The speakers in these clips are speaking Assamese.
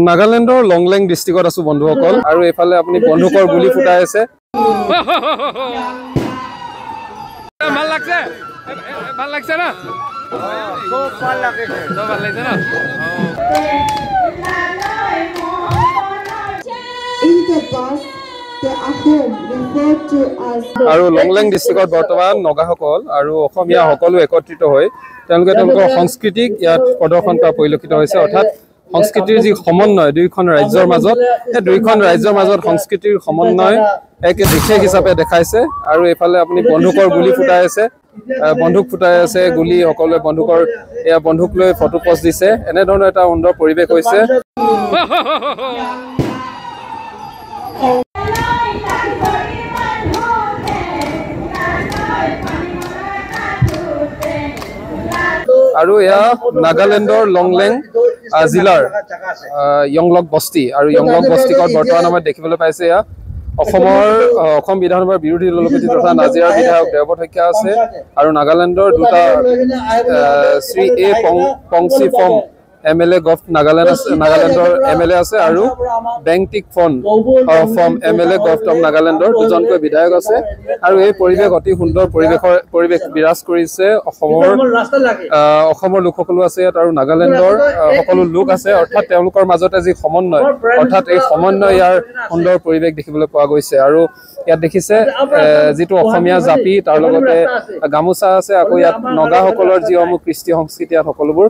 নাগালেণ্ডৰ লংলেং ডিষ্ট্ৰিক্টত আছো বন্ধুসকল আৰু এফালে আপুনি বন্ধুকৰ গুলি ফুটাই আছে ভাল লাগছে না খুব ভাল লাগিছে না আৰু লংলেং ডিষ্ট্ৰিক্টত বৰ্তমান নগাসকল আৰু অসমীয়া সকলো একত্ৰিত হৈ তেওঁলোকৰ সংস্কৃতিক ইয়াত প্ৰদৰ্শন কৰা পৰিলক্ষিত হৈছে অৰ্থাৎ সংস্কৃতিৰ যি সমন্বয় দুইখন ৰাজ্যৰ মাজত এই দুইখন ৰাজ্যৰ মাজত সংস্কৃতিৰ সমন্বয় এক বিশেষ হিচাপে দেখাইছে আৰু এফালে আপুনি বন্ধুকৰ গুলি ফুটাই আছে বন্ধুক ফুটাই আছে গুলি সকলোৱে বন্ধুকৰ এয়া বন্ধুক লৈ ফটো পোষ্ট দিছে এনেধৰণৰ এটা সুন্দৰ পৰিৱেশ হৈছে আৰু এয়া নাগালেণ্ডৰ লংলেং জিলাৰ য়ংলক বস্তি আৰু য়ংলক বস্তিকত বৰ্তমান আমাৰ দেখিবলৈ পাইছে এয়া অসম বিধানসভাৰ বিৰোধী দলপতি তথা নাজিৰাৰ বিধায়ক দেৱব্ৰত শইকীয়া আছে আৰু নাগালেণ্ডৰ দুটা শ্ৰী এ পংচি ফম MLA গভ নাগালেণ্ডৰ MLA আছে আৰু বেংটিক ফম MLA গভ অফ নাগালেণ্ডৰ দুজনকৈ বিধায়ক আছে আৰু এই পৰিৱেশ অতি সুন্দৰ পৰিৱেশ বিৰাজ কৰিছে অসমৰ লোকসকলো আছে ইয়াত আৰু নাগালেণ্ডৰ সকলো লোক আছে অৰ্থাৎ তেওঁলোকৰ মাজতে যি সমন্বয় অৰ্থাৎ এই সমন্বয় ইয়াৰ সুন্দৰ পৰিৱেশ দেখিবলৈ পোৱা গৈছে আৰু ইয়াত দেখিছে যিটো অসমীয়া জাপি তাৰ লগতে গামোচা আছে আকৌ ইয়াত নগাসকলৰ যিসমূহ কৃষ্টি সংস্কৃতি ইয়াত সকলোবোৰ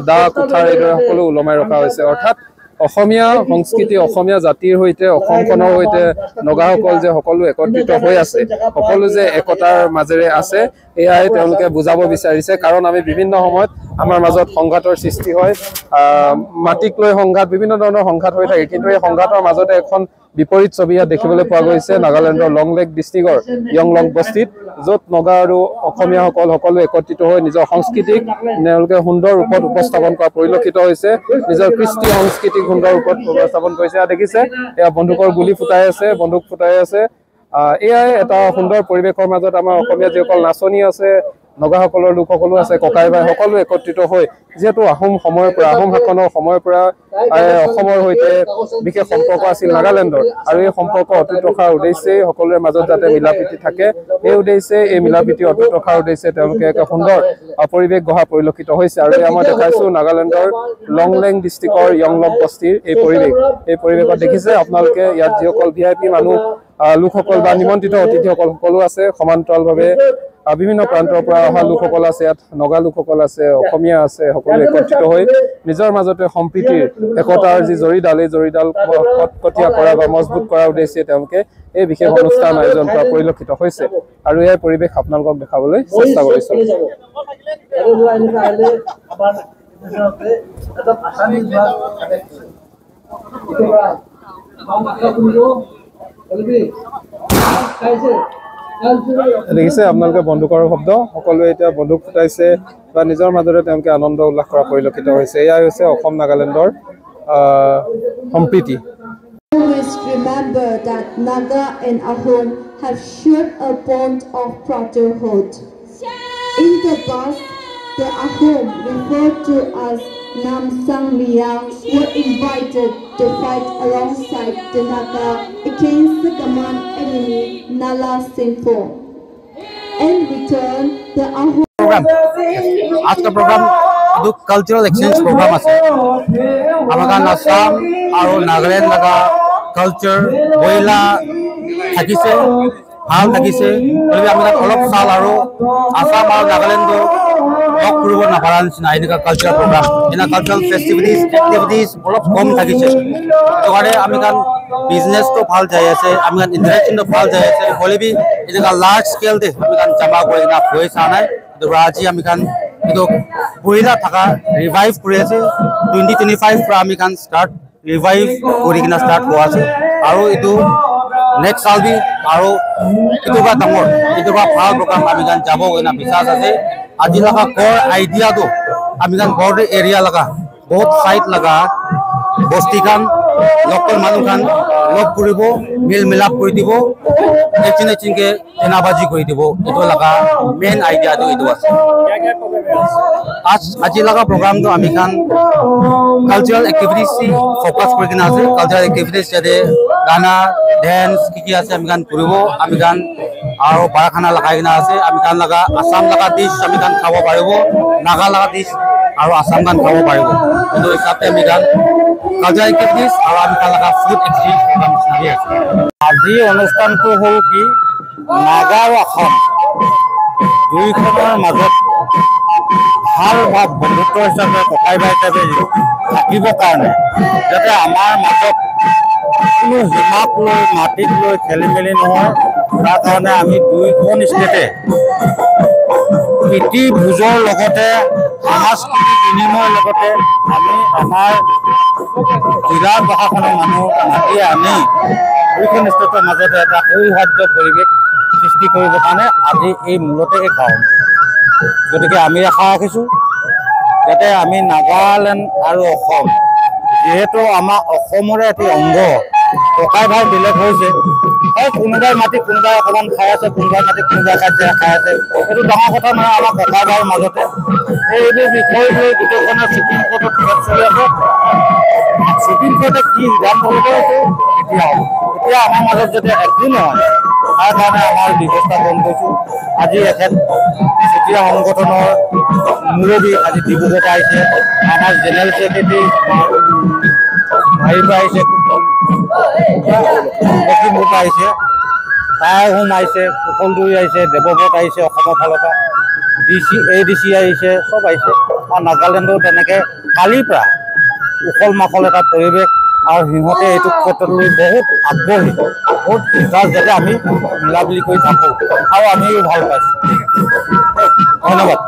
দা কুঠাৰ এইদৰে সকলো ওলমাই ৰখা হৈছে অৰ্থাৎ অসমীয়া সংস্কৃতি অসমীয়া জাতিৰ হৈতে অসমখনৰ হৈতে নগাসকল যে সকলো একত্ৰিত হৈ আছে সকলো যে একতাৰ মাজেৰে আছে এয়াই তেওঁলোকে বুজাব বিচাৰিছে কাৰণ আমি বিভিন্ন সময়ত আমাৰ মাজত সংঘাতৰ সৃষ্টি হয় মাটিক লৈ সংঘাত বিভিন্ন ধৰণৰ সংঘাত হৈ থাকে কিন্তু এই সংঘাতৰ মাজতে এখন বিপৰীত ছবি ইয়াত দেখিবলৈ পোৱা গৈছে নাগালেণ্ডৰ লংলেং ডিষ্ট্ৰিক্টৰ য়ংলক বস্তিত য'ত নগা আৰু অসমীয়াসকল সকলো একত্ৰিত হৈ নিজৰ সংস্কৃতিক তেওঁলোকে সুন্দৰ ৰূপত উপস্থাপন কৰা পৰিলক্ষিত হৈছে নিজৰ কৃষ্টি সংস্কৃতিক সুন্দৰ ৰূপত উপস্থাপন কৰিছে দেখিছে এয়া বন্ধুকৰ গুলি ফুটাই আছে বন্ধুক ফুটাই আছে এয়াই এটা সুন্দৰ পৰিৱেশৰ মাজত আমাৰ অসমীয়া যিসকল নাচনি আছে নগাসকলৰ লোকসকলো আছে ককাই ভাই সকলো একত্ৰিত হৈ যেহেতু আহোম শাসনৰ সময়ৰ পৰা অসমৰ সৈতে বিশেষ সম্পৰ্ক আছিল নাগালেণ্ডৰ আৰু এই সম্পৰ্ক অটুট ৰখাৰ উদ্দেশ্যে সকলোৰে মাজত যাতে মিলাপ্ৰীতি থাকে এই উদ্দেশ্যে এই মিলাপ্ৰীতি অটুট ৰখাৰ উদ্দেশ্যে তেওঁলোকে এক সুন্দৰ পৰিৱেশ গঢ়া পৰিলক্ষিত হৈছে আৰু মই দেখাইছো নাগালেণ্ডৰ লংলেং ডিষ্ট্ৰিক্টৰ য়ংলক বস্তিৰ এই পৰিৱেশত দেখিছে আপোনালোকে ইয়াত যিসকল VIP মানুহ লোকসকল বা নিমন্ত্ৰিত অতিথিসকল সকলো আছে সমান্তৰালভাৱে বিভিন্ন প্ৰান্তৰ পৰা অহা লোকসকল আছে ইয়াত নগা লোকসকল আছে অসমীয়া আছে সকলো একত্ৰিত হৈ নিজৰ মাজতে সম্প্ৰীতিৰ একতাৰ যি জৰিডাল এই জৰিডাল কটকটীয়া কৰা বা মজবুত কৰাৰ উদ্দেশ্যে তেওঁলোকে এই বিশেষ অনুষ্ঠান আয়োজন কৰা পৰিলক্ষিত হৈছে আৰু এই পৰিৱেশ আপোনালোকক দেখাবলৈ চেষ্টা কৰিছো দেখিছে আপোনালোকে বন্ধুকৰ শব্দ সকলোৱে এতিয়া বন্ধুক ফুটাইছে বা নিজৰ মাজতে তেওঁলোকে আনন্দ উল্লাস কৰা পৰিলক্ষিত হৈছে এয়াই হৈছে অসম নাগালেণ্ডৰ সম্প্ৰীতি Always remember that Naga and Ahom have shared a bond of brotherhood. In the past, the Ahom, referred to as Nam Sang Liang, were invited to fight alongside the Naga against the common enemy Nala Singpho. In return, the Ahom आज का प्रोग्राम जो कल्चरल एक्सचेंज प्रोग्राम আছে আমাকা আসাম আৰু নাগালেণ্ড লগা কালচাৰ বইলা থাকিছে ভাল থাকিছে তবে আমি অলপ সাল আৰু আসাম আৰু নাগালেণ্ড লগ কৰিব নাপাৰা নিচিনা এনেকা কালচাৰ প্ৰোগ্ৰাম এনা কালচাৰাল ফেষ্টিভিটিজ এক্টিভিটিজ অলপ কম থাকিছে তকাৰে আমি কান বিজনেস তো ভাল যাই আছে আমি কান ইন্টাৰেকশন তো ভাল যাই আছে হলেবি এনেকা লাৰ্জ স্কেল দে আমি কান জামা কৰি না হৈ সানাই তো আজি আমি কান এটো বইলা থাকা রিভাইভ কৰি আছে 2025 পৰা আমি কান স্টাৰ্ট ৰিভাইভ কৰি কিনা স্টাৰ্ট হোৱা আছে আৰু এটো নেক্সট সাল বি আৰু এটো বা ডাঙৰ এটো বা ভাল প্ৰগ্ৰাম আমি কান যাব না বিশ্বাস আছে আজি লগা কোৰ আইডিয়া তো আমি কান বৰ্ডাৰ এৰিয়া লগা বহুত সাইট লগা বস্তি কান লোকেল মানুহখান লগ কৰিব মিল মিলাপ কৰি দিব এচিনকে চেনাবাজি কৰি দিব এইটো লগা মেইন আইডিয়াটো এইটো আছে আজি লগা প্ৰগ্ৰামটো আমি খান কালচাৰেল এক্টিভিটিজ ফ'কাছ কৰি কিনে আছে কালচাৰেল এক্টিভিটিজ যাতে গানা ডেন্স কি আছে আমি গান কৰিব আমি গান আৰু বাৰাখানা লগাই কিনে আছে আমি গান লগা আসাম লগা ডিছ আমি গান খাব পাৰিব নাগা লগা ডিছ আৰু আসাম গান খাব পাৰিব কিন্তু হিচাপে আমি গান কালচাৰেল এক্টিভিটিজ আৰু আমি গান লগা ফুড এক্সচেঞ্জ প্ৰগ্ৰাম চলি আছে আজি অনুষ্ঠানটো হ'ল কি নাগা আৰু অসম দুইখনৰ মাজত ভাল ভাৱ বন্ধুত্ব হিচাপে ককাই ভাই হিচাপে থাকিবৰ কাৰণে যাতে আমাৰ মাজত কোনো সীমাক লৈ মাটিক লৈ খেলি মেলি নহয় তাৰ কাৰণে আমি দুইখন ষ্টেটে প্ৰীতি ভোজৰ লগতে সাংস্কৃতিক বিনিময়ৰ লগতে আমি আমাৰ জিলাৰ প্ৰশাসনৰ মানুহ মাতি আনি দুইখন ষ্টেটৰ মাজতে এটা সৌহাৰ্দ্য পৰিৱেশ সৃষ্টি কৰিবৰ কাৰণে আজি এই মূলতে এই কাৰণ গতিকে আমি আশা ৰাখিছোঁ যাতে আমি নাগালেণ্ড আৰু অসম যিহেতু আমাৰ অসমৰে এটি অংগ ককাই ভাই বেলেগ হৈছে এই কোনোবাই মাটি কোনোবাই অকণমান খাই আছে কোনোবাই মাটি কোনোবাই খাই আছে এইটো ডাঙৰ কথা নহয় আমাৰ ককাই ভাইৰ মাজতে এইবোৰ বিষয় লৈ গোটেইখনে ছুপ্ৰিম কোৰ্টত কেছ চলি আছে ছুপ্ৰিম কোৰ্টে কি সিদ্ধান্ত ল'ব এতিয়া আমাৰ মাজত যদি একো নহয় তাৰ কাৰণে আমাৰ ব্যৱস্থা গ্ৰহণ কৰিছোঁ আজি এখেত চুতীয়া সংগঠনৰ মুৰব্বী আজি ডিব্ৰুগড়ত আহিছে আমাৰ জেনেৰেল ছেক্ৰেটাৰী হেৰিৰ পৰা আহিছে লখিমপুৰ পৰা আহিছে টায়াৰহোম আহিছে কুশলদুৰি আহিছে দেৱব্ৰত আহিছে অসমৰ ফালৰ পৰা ADC আহিছে চব আহিছে আৰু নাগালেণ্ডৰ তেনেকৈ কালিৰ পৰা উখল মাখল এটা পৰিৱেশ আৰু সিহঁতে এইটো ক্ষেত্ৰত লৈ বহুত আগ্ৰহী বহুত ইণ্টাৰেষ্ট যাতে আমি মিলামিলি কৰি থাকোঁ আৰু আমিও ভাল পাইছোঁ ধন্যবাদ।